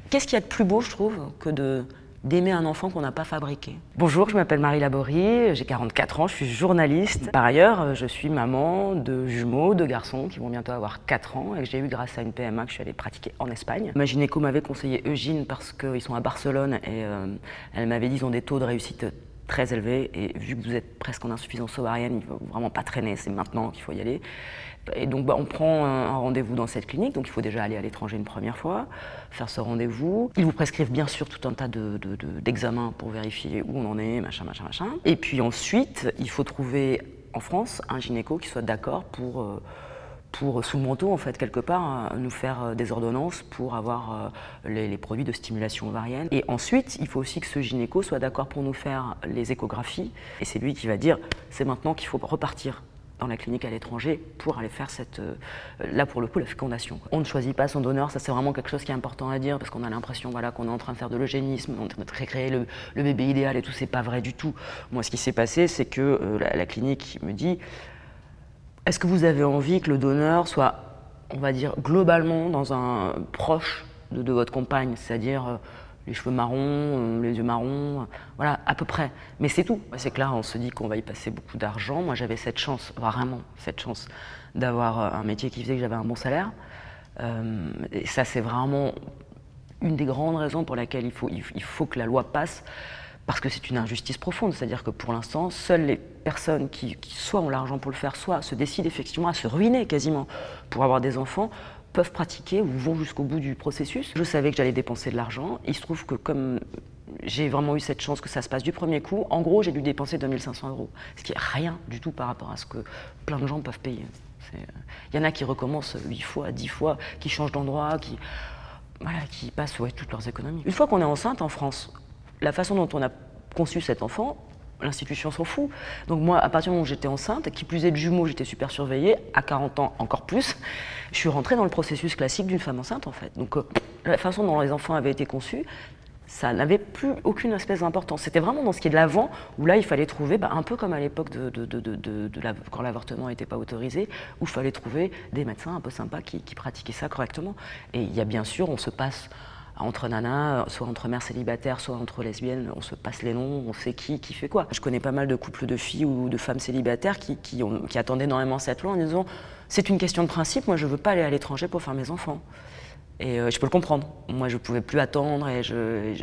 Qu'est-ce qu'il y a de plus beau, je trouve, que d'aimer un enfant qu'on n'a pas fabriqué? Bonjour, je m'appelle Marie Laborie, j'ai 44 ans, je suis journaliste. Par ailleurs, je suis maman de jumeaux, de garçons qui vont bientôt avoir 4 ans et que j'ai eu grâce à une PMA que je suis allée pratiquer en Espagne. Ma gynéco m'avait conseillé Eugine parce qu'ils sont à Barcelone et elle m'avait dit qu'ils ont des taux de réussite très élevés et vu que vous êtes presque en insuffisance ovarienne, il ne faut vraiment pas traîner, c'est maintenant qu'il faut y aller. Et donc on prend un rendez-vous dans cette clinique, donc il faut déjà aller à l'étranger une première fois, faire ce rendez-vous. Ils vous prescrivent bien sûr tout un tas d'examens pour vérifier où on en est, machin. Et puis ensuite, il faut trouver en France un gynéco qui soit d'accord pour sous le manteau, en fait, quelque part, nous faire des ordonnances pour avoir les produits de stimulation ovarienne. Et ensuite, il faut aussi que ce gynéco soit d'accord pour nous faire les échographies. Et c'est lui qui va dire, c'est maintenant qu'il faut repartir dans la clinique à l'étranger pour aller faire cette, là pour le coup, la fécondation. On ne choisit pas son donneur, ça c'est vraiment quelque chose qui est important à dire parce qu'on a l'impression voilà, qu'on est en train de faire de l'eugénisme, on est en train de créer le bébé idéal et tout, c'est pas vrai du tout. Moi ce qui s'est passé, c'est que la clinique me dit est-ce que vous avez envie que le donneur soit, on va dire, globalement dans un proche de votre compagne, c'est-à-dire les cheveux marrons, les yeux marrons, voilà, à peu près. Mais c'est tout. C'est que là, on se dit qu'on va y passer beaucoup d'argent. Moi, j'avais cette chance, vraiment cette chance, d'avoir un métier qui faisait que j'avais un bon salaire. Et ça, c'est vraiment une des grandes raisons pour laquelle il faut que la loi passe, parce que c'est une injustice profonde. C'est-à-dire que pour l'instant, seules les personnes qui soit ont l'argent pour le faire, soit se décident effectivement à se ruiner quasiment pour avoir des enfants, peuvent pratiquer ou vont jusqu'au bout du processus. Je savais que j'allais dépenser de l'argent. Il se trouve que comme j'ai vraiment eu cette chance que ça se passe du premier coup, en gros, j'ai dû dépenser 2 500 €, ce qui est rien du tout par rapport à ce que plein de gens peuvent payer. Il y en a qui recommencent 8 fois, 10 fois, qui changent d'endroit, qui passent toutes leurs économies. Une fois qu'on est enceinte en France, la façon dont on a conçu cet enfant, l'institution s'en fout. Donc moi, à partir du moment où j'étais enceinte, qui plus est de jumeaux, j'étais super surveillée, à 40 ans encore plus, je suis rentrée dans le processus classique d'une femme enceinte en fait. Donc la façon dont les enfants avaient été conçus, ça n'avait plus aucune espèce d'importance. C'était vraiment dans ce qui est de l'avant, où là il fallait trouver, un peu comme à l'époque quand l'avortement n'était pas autorisé, où il fallait trouver des médecins un peu sympas qui pratiquaient ça correctement. Et il y a bien sûr, on se passe entre nanas, soit entre mères célibataires, soit entre lesbiennes, on se passe les noms, on sait qui fait quoi. Je connais pas mal de couples de filles ou de femmes célibataires qui attendaient énormément cette loi en disant c'est une question de principe, moi je veux pas aller à l'étranger pour faire mes enfants. Et je peux le comprendre. Moi je pouvais plus attendre,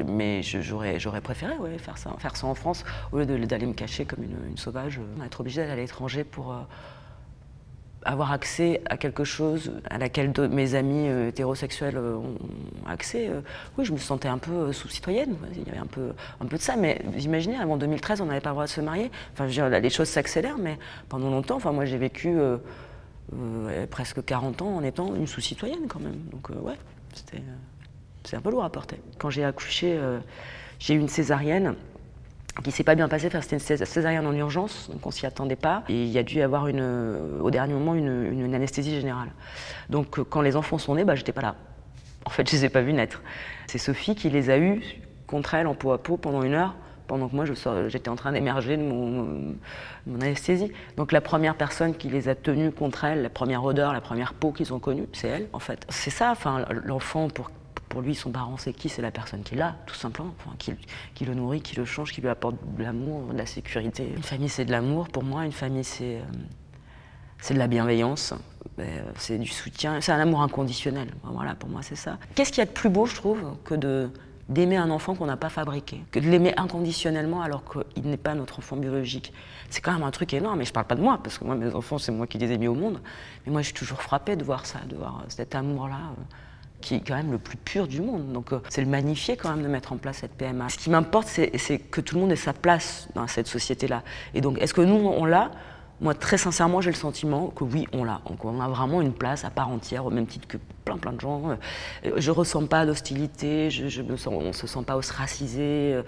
mais j'aurais préféré faire ça en France au lieu d'aller me cacher comme une sauvage, être obligée d'aller à l'étranger pour avoir accès à quelque chose à laquelle mes amis hétérosexuels ont accès, oui, je me sentais un peu sous-citoyenne. Il y avait un peu de ça, mais vous imaginez, avant 2013, on n'avait pas le droit de se marier. Enfin, je veux dire, les choses s'accélèrent, mais pendant longtemps, moi j'ai vécu presque 40 ans en étant une sous-citoyenne quand même. Donc ouais, c'est un peu lourd à porter. Quand j'ai accouché, j'ai eu une césarienne qui s'est pas bien passé, c'était une césarienne en urgence, donc on s'y attendait pas. Et il y a dû y avoir au dernier moment une anesthésie générale. Donc quand les enfants sont nés, j'étais pas là. En fait, je les ai pas vus naître. C'est Sophie qui les a eus contre elle en peau à peau pendant 1 heure, pendant que moi j'étais en train d'émerger de mon anesthésie. Donc la première personne qui les a tenus contre elle, la première odeur, la première peau qu'ils ont connue, c'est elle en fait. C'est ça, l'enfant pour lui, son parent, c'est qui? C'est la personne qui l'a, tout simplement, qui le nourrit, qui le change, qui lui apporte de l'amour, de la sécurité. Une famille, c'est de l'amour pour moi. Une famille, c'est de la bienveillance, c'est du soutien, c'est un amour inconditionnel. Voilà, pour moi, c'est ça. Qu'est-ce qu'il y a de plus beau, je trouve, que d'aimer un enfant qu'on n'a pas fabriqué, que de l'aimer inconditionnellement alors qu'il n'est pas notre enfant biologique? C'est quand même un truc énorme, et je parle pas de moi, parce que moi, mes enfants, c'est moi qui les ai mis au monde, mais moi, je suis toujours frappée de voir ça, de voir cet amour-là, qui est quand même le plus pur du monde. Donc c'est le magnifier quand même de mettre en place cette PMA. Ce qui m'importe, c'est que tout le monde ait sa place dans cette société-là. Et donc, est-ce que nous, on l'a? Moi, très sincèrement, j'ai le sentiment que oui, on l'a. On a vraiment une place à part entière, au même titre que plein de gens. Je ne ressens pas d'hostilité, on ne se sent pas ostracisé.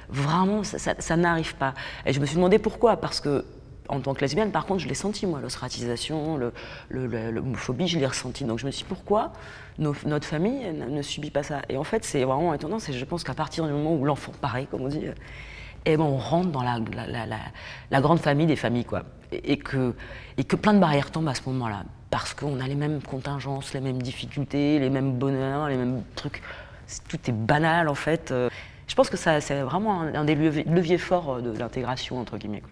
Vraiment, ça n'arrive pas. Et je me suis demandé pourquoi, parce que en tant que lesbienne, par contre, je l'ai senti, moi, l'ostracisation, l'homophobie, je l'ai ressenti. Donc je me suis dit, pourquoi notre famille ne subit pas ça? Et en fait, c'est vraiment étonnant, je pense qu'à partir du moment où l'enfant paraît, comme on dit, on rentre dans la grande famille des familles, quoi. Et que plein de barrières tombent à ce moment-là. Parce qu'on a les mêmes contingences, les mêmes difficultés, les mêmes bonheurs, les mêmes trucs. tout est banal en fait. Je pense que ça, c'est vraiment un des leviers forts de l'intégration, entre guillemets.